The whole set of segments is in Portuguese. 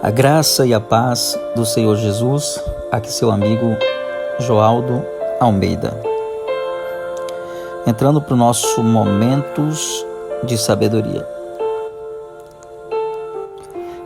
A graça e a paz do Senhor Jesus, aqui seu amigo Joaldo Almeida. Entrando para o nosso Momentos de Sabedoria.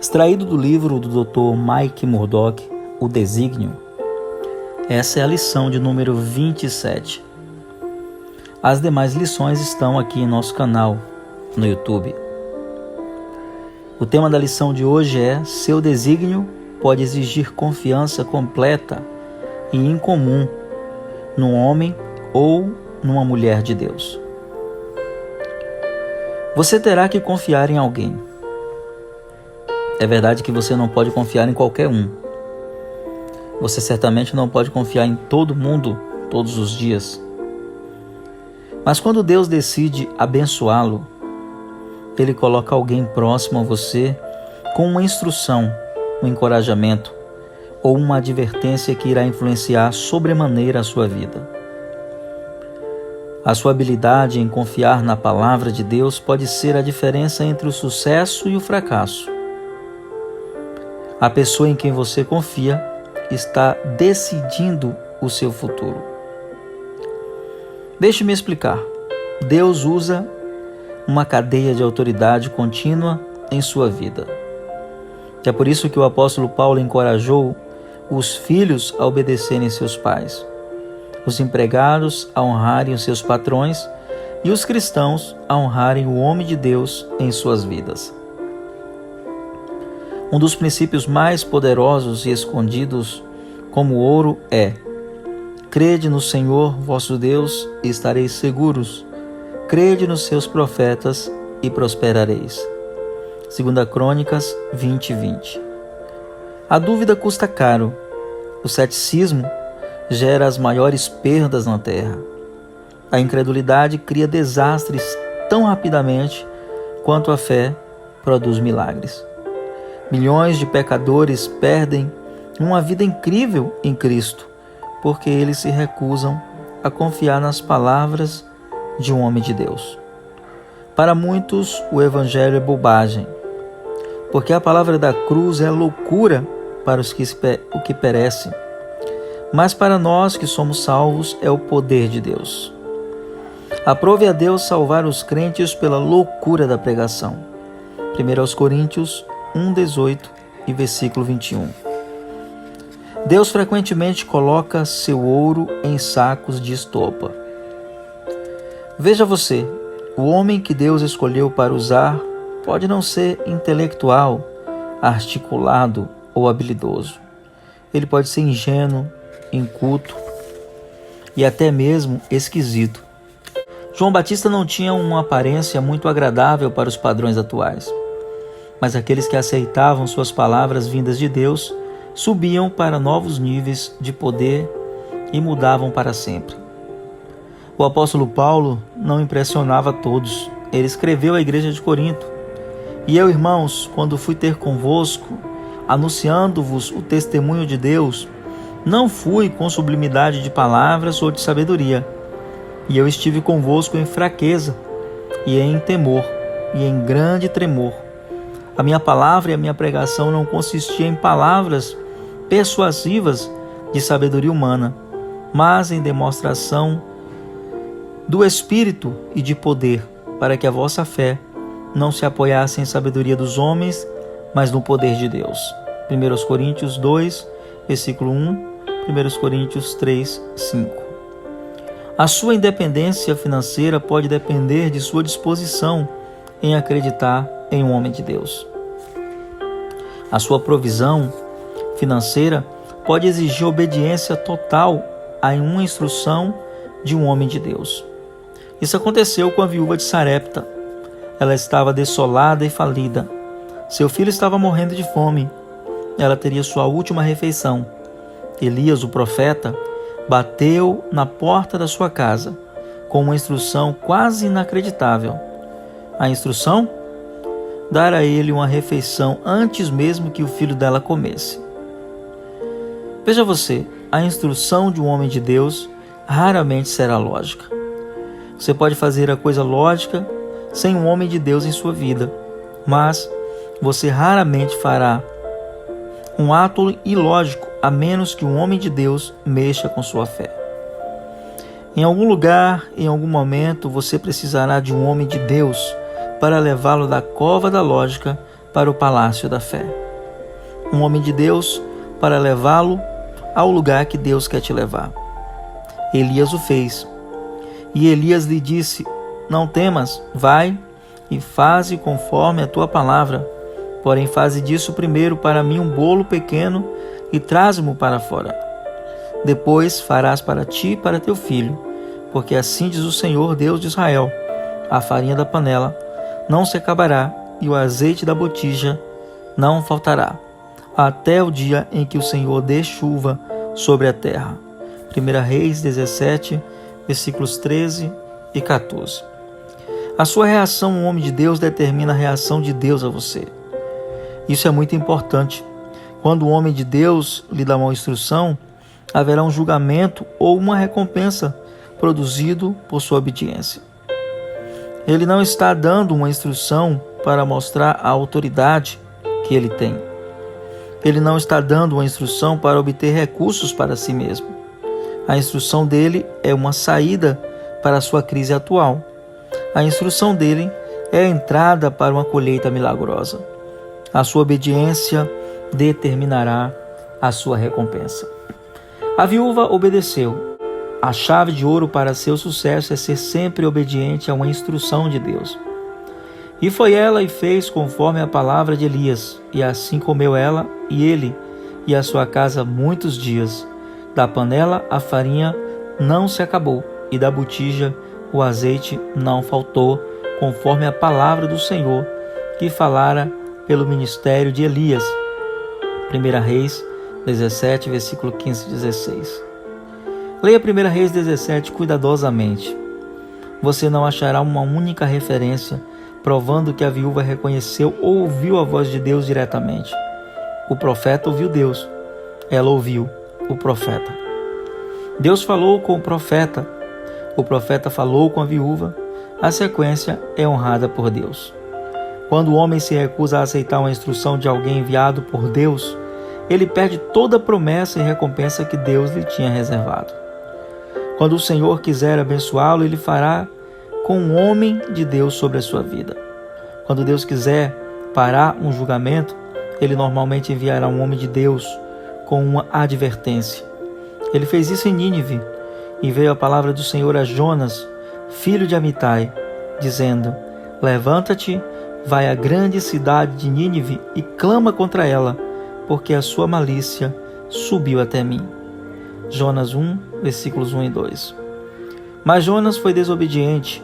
Extraído do livro do Dr. Mike Murdock, O Desígnio, essa é a lição de número 27. As demais lições estão aqui em nosso canal no YouTube. O tema da lição de hoje é: seu desígnio pode exigir confiança completa e incomum num homem ou numa mulher de Deus. Você terá que confiar em alguém. É verdade que você não pode confiar em qualquer um. Você certamente não pode confiar em todo mundo todos os dias. Mas quando Deus decide abençoá-lo, Ele coloca alguém próximo a você com uma instrução, um encorajamento ou uma advertência que irá influenciar sobremaneira a sua vida. A sua habilidade em confiar na palavra de Deus pode ser a diferença entre o sucesso e o fracasso. A pessoa em quem você confia está decidindo o seu futuro. Deixe-me explicar. Deus usa uma cadeia de autoridade contínua em sua vida. É por isso que o apóstolo Paulo encorajou os filhos a obedecerem seus pais, os empregados a honrarem os seus patrões e os cristãos a honrarem o homem de Deus em suas vidas. Um dos princípios mais poderosos e escondidos como ouro é: crede no Senhor vosso Deus e estareis seguros. Crede nos seus profetas e prosperareis. 2 Crônicas 20:20. A dúvida custa caro. O ceticismo gera as maiores perdas na terra. A incredulidade cria desastres tão rapidamente quanto a fé produz milagres. Milhões de pecadores perdem uma vida incrível em Cristo porque eles se recusam a confiar nas palavras de um homem de Deus. Para muitos, o Evangelho é bobagem, porque a palavra da cruz é loucura para os que perecem, mas para nós que somos salvos é o poder de Deus. Aprove a Deus salvar os crentes pela loucura da pregação. 1 Coríntios 1:18 e versículo 21. Deus frequentemente coloca seu ouro em sacos de estopa. Veja você, o homem que Deus escolheu para usar pode não ser intelectual, articulado ou habilidoso. Ele pode ser ingênuo, inculto e até mesmo esquisito. João Batista não tinha uma aparência muito agradável para os padrões atuais, mas aqueles que aceitavam suas palavras vindas de Deus subiam para novos níveis de poder e mudavam para sempre. O apóstolo Paulo não impressionava a todos. Ele escreveu à igreja de Corinto: E eu, irmãos, quando fui ter convosco, anunciando-vos o testemunho de Deus, não fui com sublimidade de palavras ou de sabedoria. E eu estive convosco em fraqueza, e em temor, e em grande tremor. A minha palavra e a minha pregação não consistia em palavras persuasivas de sabedoria humana, mas em demonstração do Espírito e de poder, para que a vossa fé não se apoiasse em sabedoria dos homens, mas no poder de Deus. 1 Coríntios 2, versículo 1, 1 Coríntios 3, 5. A sua independência financeira pode depender de sua disposição em acreditar em um homem de Deus. A sua provisão financeira pode exigir obediência total a uma instrução de um homem de Deus. Isso aconteceu com a viúva de Sarepta. Ela estava desolada e falida. Seu filho estava morrendo de fome. Ela teria sua última refeição. Elias, o profeta, bateu na porta da sua casa com uma instrução quase inacreditável. A instrução? Dar a ele uma refeição antes mesmo que o filho dela comesse. Veja você, a instrução de um homem de Deus raramente será lógica. Você pode fazer a coisa lógica sem um homem de Deus em sua vida, mas você raramente fará um ato ilógico, a menos que um homem de Deus mexa com sua fé. Em algum lugar, em algum momento, você precisará de um homem de Deus para levá-lo da cova da lógica para o palácio da fé. Um homem de Deus para levá-lo ao lugar que Deus quer te levar. Elias o fez. E Elias lhe disse: não temas, vai e faze conforme a tua palavra. Porém, faze disso primeiro para mim um bolo pequeno e traze-mo para fora. Depois farás para ti e para teu filho, porque assim diz o Senhor, Deus de Israel: a farinha da panela não se acabará e o azeite da botija não faltará, até o dia em que o Senhor dê chuva sobre a terra. 1 Reis 17, versículos 13 e 14. A sua reação ao homem de Deus determina a reação de Deus a você. Isso é muito importante. Quando o homem de Deus lhe dá uma instrução, haverá um julgamento ou uma recompensa produzido por sua obediência. Ele não está dando uma instrução para mostrar a autoridade que ele tem. Ele não está dando uma instrução para obter recursos para si mesmo. A instrução dele é uma saída para a sua crise atual. A instrução dele é a entrada para uma colheita milagrosa. A sua obediência determinará a sua recompensa. A viúva obedeceu. A chave de ouro para seu sucesso é ser sempre obediente a uma instrução de Deus. E foi ela e fez conforme a palavra de Elias, e assim comeu ela e ele e a sua casa muitos dias. Da panela a farinha não se acabou, e da botija o azeite não faltou, conforme a palavra do Senhor que falara pelo ministério de Elias. 1 Reis 17, versículo 15 e 16. Leia 1 Reis 17 cuidadosamente. Você não achará uma única referência provando que a viúva reconheceu ou ouviu a voz de Deus diretamente. O profeta ouviu Deus. Ela ouviu o profeta. Deus falou com o profeta falou com a viúva. A sequência é honrada por Deus. Quando o homem se recusa a aceitar uma instrução de alguém enviado por Deus, ele perde toda a promessa e recompensa que Deus lhe tinha reservado. Quando o Senhor quiser abençoá-lo, ele fará com um homem de Deus sobre a sua vida. Quando Deus quiser parar um julgamento, ele normalmente enviará um homem de Deus com uma advertência. Ele fez isso em Nínive, e veio a palavra do Senhor a Jonas, filho de Amitai, dizendo: levanta-te, vai à grande cidade de Nínive e clama contra ela, porque a sua malícia subiu até mim. Jonas 1, versículos 1 e 2. Mas Jonas foi desobediente.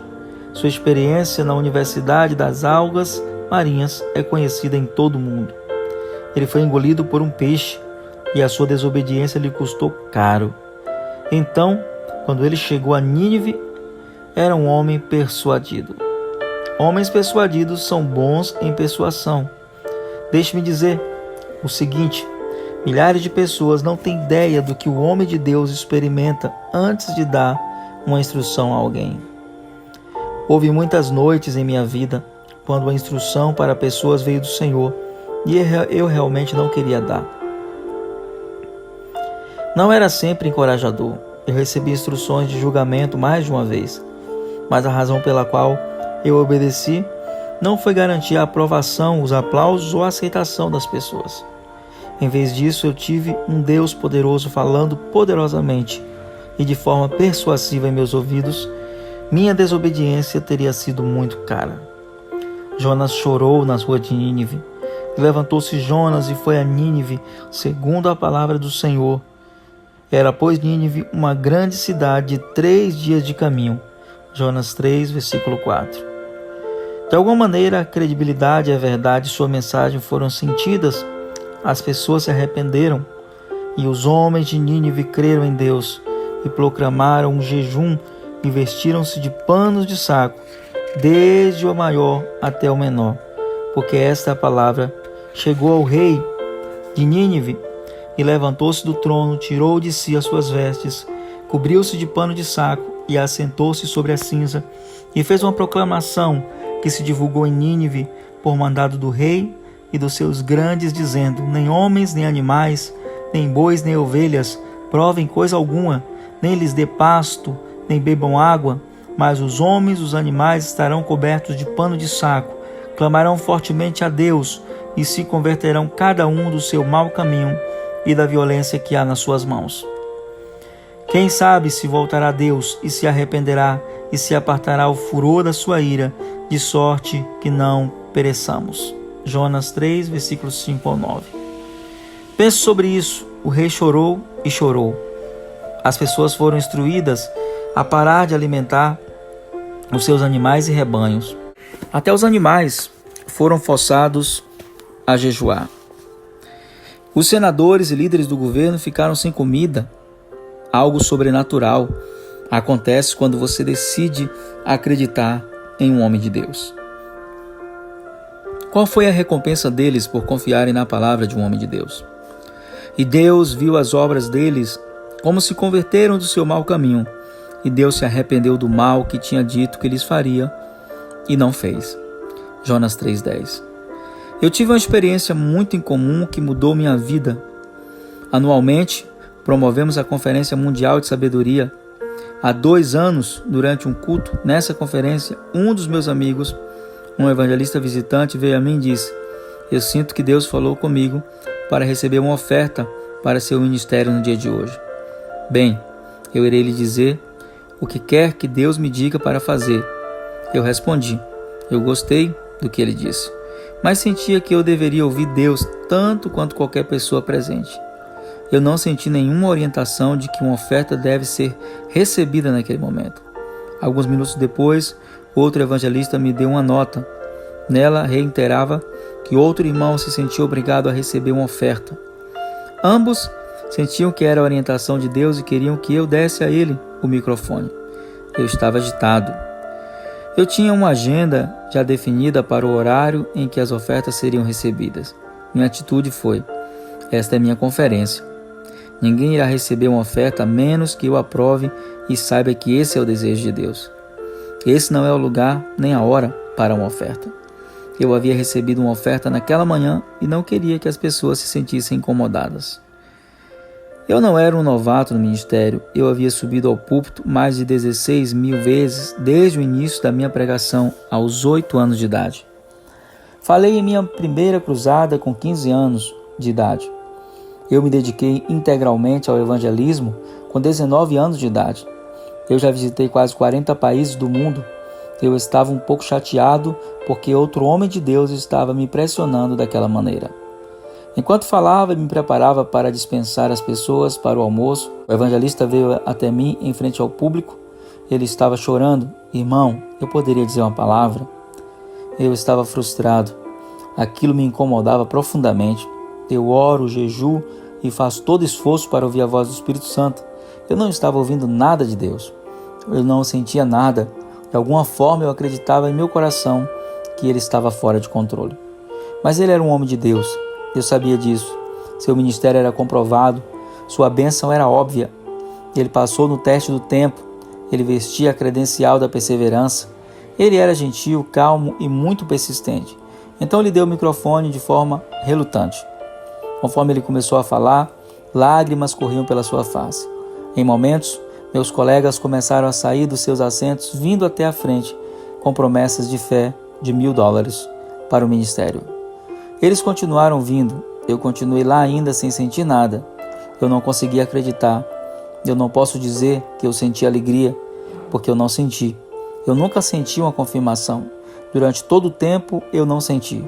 Sua experiência na Universidade das Algas Marinhas é conhecida em todo o mundo. Ele foi engolido por um peixe e a sua desobediência lhe custou caro. Então, quando ele chegou a Nínive, era um homem persuadido. Homens persuadidos são bons em persuasão. Deixe-me dizer o seguinte: milhares de pessoas não têm ideia do que o homem de Deus experimenta antes de dar uma instrução a alguém. Houve muitas noites em minha vida quando a instrução para pessoas veio do Senhor e eu realmente não queria dar. Não era sempre encorajador. Eu recebi instruções de julgamento mais de uma vez, mas a razão pela qual eu obedeci não foi garantir a aprovação, os aplausos ou a aceitação das pessoas. Em vez disso, eu tive um Deus poderoso falando poderosamente e de forma persuasiva em meus ouvidos. Minha desobediência teria sido muito cara. Jonas chorou nas ruas de Nínive. Levantou-se Jonas e foi a Nínive, segundo a palavra do Senhor. Era, pois, Nínive uma grande cidade de 3 dias de caminho. Jonas 3, versículo 4. De alguma maneira, a credibilidade e a verdade de sua mensagem foram sentidas. As pessoas se arrependeram e os homens de Nínive creram em Deus e proclamaram um jejum e vestiram-se de panos de saco, desde o maior até o menor, porque esta palavra chegou ao rei de Nínive. E levantou-se do trono, tirou de si as suas vestes, cobriu-se de pano de saco e assentou-se sobre a cinza e fez uma proclamação que se divulgou em Nínive por mandado do rei e dos seus grandes, dizendo: nem homens, nem animais, nem bois, nem ovelhas provem coisa alguma, nem lhes dê pasto, nem bebam água, mas os homens, os animais estarão cobertos de pano de saco, clamarão fortemente a Deus e se converterão cada um do seu mau caminho e da violência que há nas suas mãos. Quem sabe se voltará a Deus e se arrependerá e se apartará o furor da sua ira, de sorte que não pereçamos. Jonas 3, versículos 5 ao 9. Pense sobre isso. O rei chorou e chorou. As pessoas foram instruídas a parar de alimentar os seus animais e rebanhos. Até os animais foram forçados a jejuar. Os senadores e líderes do governo ficaram sem comida. Algo sobrenatural acontece quando você decide acreditar em um homem de Deus. Qual foi a recompensa deles por confiarem na palavra de um homem de Deus? E Deus viu as obras deles, como se converteram do seu mau caminho, e Deus se arrependeu do mal que tinha dito que lhes faria, e não fez. Jonas 3,10. Eu tive uma experiência muito incomum que mudou minha vida. Anualmente, promovemos a Conferência Mundial de Sabedoria. Há 2 anos, durante um culto, nessa conferência, um dos meus amigos, um evangelista visitante, veio a mim e disse: eu sinto que Deus falou comigo para receber uma oferta para seu ministério no dia de hoje. Bem, eu irei lhe dizer o que quer que Deus me diga para fazer. Eu respondi. Eu gostei do que ele disse, mas sentia que eu deveria ouvir Deus tanto quanto qualquer pessoa presente. Eu não senti nenhuma orientação de que uma oferta deve ser recebida naquele momento. Alguns minutos depois, outro evangelista me deu uma nota. Nela reiterava que outro irmão se sentia obrigado a receber uma oferta. Ambos sentiam que era a orientação de Deus e queriam que eu desse a ele o microfone. Eu estava agitado. Eu tinha uma agenda já definida para o horário em que as ofertas seriam recebidas. Minha atitude foi: esta é minha conferência. Ninguém irá receber uma oferta a menos que eu aprove e saiba que esse é o desejo de Deus. Esse não é o lugar nem a hora para uma oferta. Eu havia recebido uma oferta naquela manhã e não queria que as pessoas se sentissem incomodadas. Eu não era um novato no ministério. Eu havia subido ao púlpito mais de 16.000 vezes desde o início da minha pregação, aos 8 anos de idade. Falei em minha primeira cruzada com 15 anos de idade. Eu me dediquei integralmente ao evangelismo com 19 anos de idade. Eu já visitei quase 40 países do mundo. Eu estava um pouco chateado porque outro homem de Deus estava me pressionando daquela maneira. Enquanto falava e me preparava para dispensar as pessoas para o almoço, o evangelista veio até mim em frente ao público. Ele estava chorando. Irmão, eu poderia dizer uma palavra? Eu estava frustrado. Aquilo me incomodava profundamente. Eu oro, jejuo e faço todo esforço para ouvir a voz do Espírito Santo. Eu não estava ouvindo nada de Deus. Eu não sentia nada. De alguma forma eu acreditava em meu coração que ele estava fora de controle. Mas ele era um homem de Deus. Eu sabia disso. Seu ministério era comprovado. Sua bênção era óbvia. Ele passou no teste do tempo. Ele vestia a credencial da perseverança. Ele era gentil, calmo e muito persistente. Então lhe deu o microfone de forma relutante. Conforme ele começou a falar, lágrimas corriam pela sua face. Em momentos, meus colegas começaram a sair dos seus assentos, vindo até a frente, com promessas de fé de $1.000 para o ministério. Eles continuaram vindo. Eu continuei lá ainda sem sentir nada. Eu não conseguia acreditar. Eu não posso dizer que eu senti alegria, porque eu não senti. Eu nunca senti uma confirmação. Durante todo o tempo, eu não senti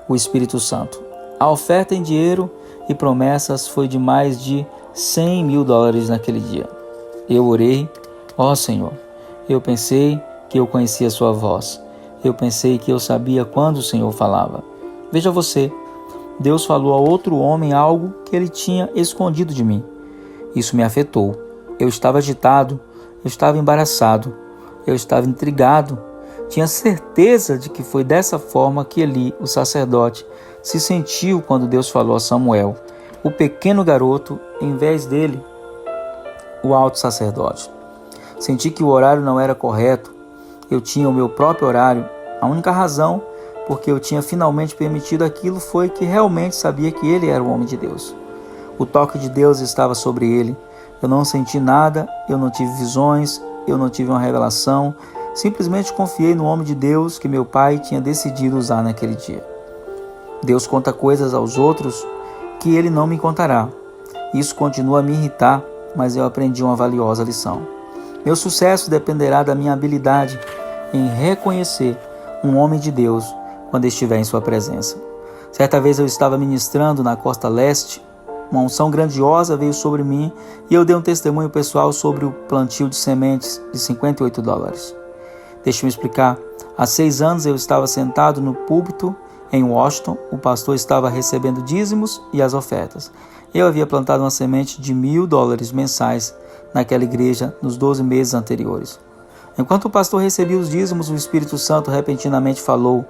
o Espírito Santo. A oferta em dinheiro e promessas foi de mais de $100.000 naquele dia. Eu orei: ó Senhor, eu pensei que eu conhecia a sua voz. Eu pensei que eu sabia quando o Senhor falava. Veja você, Deus falou a outro homem algo que ele tinha escondido de mim. Isso me afetou. Eu estava agitado, eu estava embaraçado, eu estava intrigado. Tinha certeza de que foi dessa forma que Eli, o sacerdote, se sentiu quando Deus falou a Samuel, o pequeno garoto, em vez dele, o alto sacerdote. Senti que o horário não era correto. Eu tinha o meu próprio horário. A única razão porque eu tinha finalmente permitido aquilo, foi que realmente sabia que ele era o homem de Deus. O toque de Deus estava sobre ele. Eu não senti nada, eu não tive visões, eu não tive uma revelação. Simplesmente confiei no homem de Deus que meu pai tinha decidido usar naquele dia. Deus conta coisas aos outros que ele não me contará. Isso continua a me irritar, mas eu aprendi uma valiosa lição. Meu sucesso dependerá da minha habilidade em reconhecer um homem de Deus quando estiver em sua presença. Certa vez eu estava ministrando na costa leste, uma unção grandiosa veio sobre mim e eu dei um testemunho pessoal sobre o plantio de sementes de $58. Deixe-me explicar. Há 6 anos eu estava sentado no púlpito em Washington, o pastor estava recebendo dízimos e as ofertas. Eu havia plantado uma semente de $1.000 mensais naquela igreja nos 12 meses anteriores. Enquanto o pastor recebia os dízimos, o Espírito Santo repentinamente falou.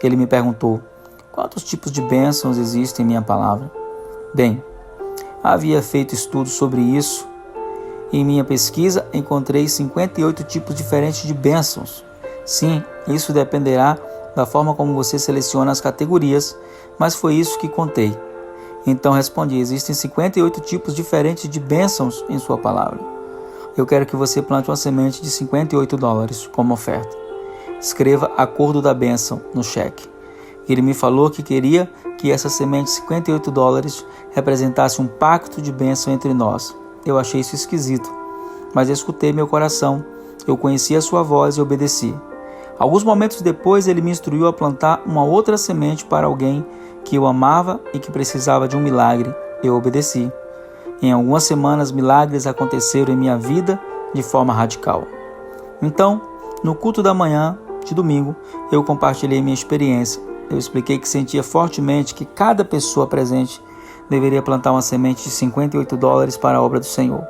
Ele me perguntou: quantos tipos de bênçãos existem em minha palavra? Bem, havia feito estudos sobre isso. Em minha pesquisa, encontrei 58 tipos diferentes de bênçãos. Sim, isso dependerá da forma como você seleciona as categorias, mas foi isso que contei. Então respondi: existem 58 tipos diferentes de bênçãos em sua palavra. Eu quero que você plante uma semente de $58 como oferta. Escreva acordo da bênção no cheque. Ele me falou que queria que essa semente de $58 representasse um pacto de bênção entre nós. Eu achei isso esquisito, mas escutei meu coração. Eu conheci a sua voz e obedeci. Alguns momentos depois, ele me instruiu a plantar uma outra semente para alguém que eu amava e que precisava de um milagre. Eu obedeci. Em algumas semanas, milagres aconteceram em minha vida de forma radical. Então, no culto da manhã de domingo, eu compartilhei minha experiência. Eu expliquei que sentia fortemente que cada pessoa presente deveria plantar uma semente de $58 para a obra do Senhor.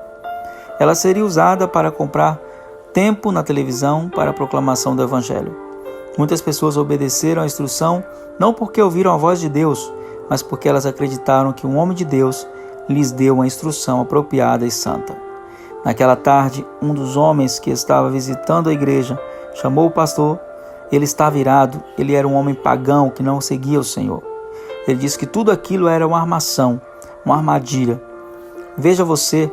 Ela seria usada para comprar tempo na televisão para a proclamação do Evangelho. Muitas pessoas obedeceram à instrução não porque ouviram a voz de Deus, mas porque elas acreditaram que um homem de Deus lhes deu uma instrução apropriada e santa. Naquela tarde, um dos homens que estava visitando a igreja chamou o pastor. Ele estava irado, ele era um homem pagão que não seguia o Senhor. Ele disse que tudo aquilo era uma armação, uma armadilha. Veja você,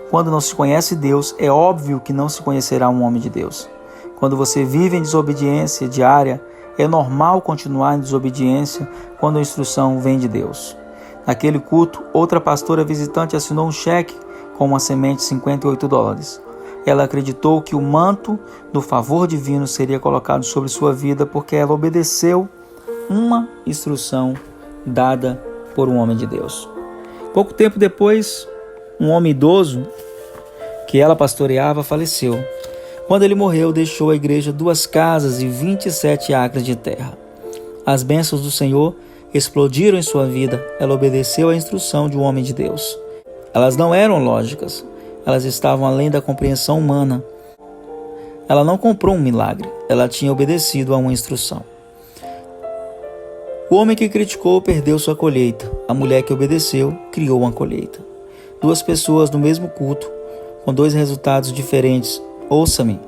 quando não se conhece Deus, é óbvio que não se conhecerá um homem de Deus. Quando você vive em desobediência diária, é normal continuar em desobediência quando a instrução vem de Deus. Naquele culto, outra pastora visitante assinou um cheque com uma semente de $58. Ela acreditou que o manto do favor divino seria colocado sobre sua vida porque ela obedeceu uma instrução dada por um homem de Deus. Pouco tempo depois, um homem idoso que ela pastoreava faleceu. Quando ele morreu, deixou à igreja 2 casas e 27 acres de terra. As bênçãos do Senhor explodiram em sua vida. Ela obedeceu à instrução de um homem de Deus. Elas não eram lógicas, elas estavam além da compreensão humana. Ela não comprou um milagre, ela tinha obedecido a uma instrução. O homem que criticou perdeu sua colheita. A mulher que obedeceu criou uma colheita. 2 pessoas no mesmo culto, com 2 resultados diferentes. Ouça-me,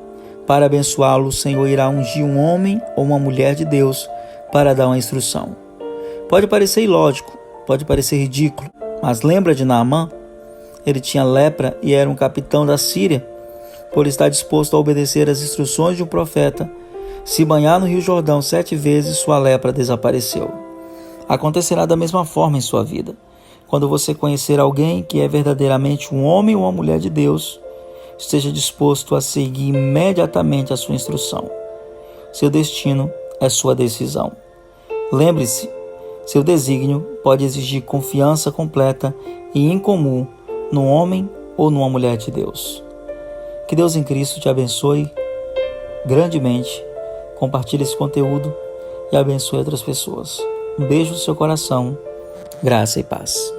para abençoá-lo, o Senhor irá ungir um homem ou uma mulher de Deus para dar uma instrução. Pode parecer ilógico, pode parecer ridículo, mas lembra de Naamã? Ele tinha lepra e era um capitão da Síria. Por estar disposto a obedecer às instruções de um profeta, se banhar no Rio Jordão 7 vezes, sua lepra desapareceu. Acontecerá da mesma forma em sua vida. Quando você conhecer alguém que é verdadeiramente um homem ou uma mulher de Deus, esteja disposto a seguir imediatamente a sua instrução. Seu destino é sua decisão. Lembre-se, seu desígnio pode exigir confiança completa e incomum num homem ou numa mulher de Deus. Que Deus em Cristo te abençoe grandemente. Compartilhe esse conteúdo e abençoe outras pessoas. Um beijo no seu coração. Graça e paz.